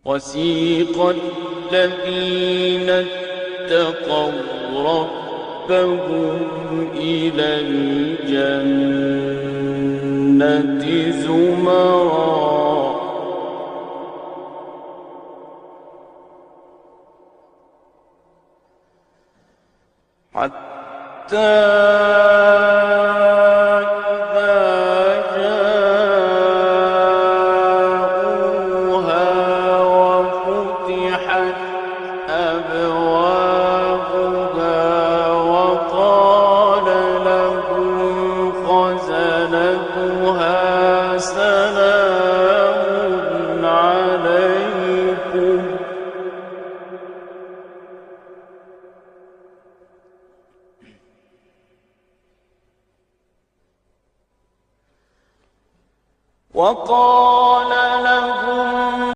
وسيق الذين اتقوا ربهم إلى الجنة زمرا حتى سلام عليكم وقال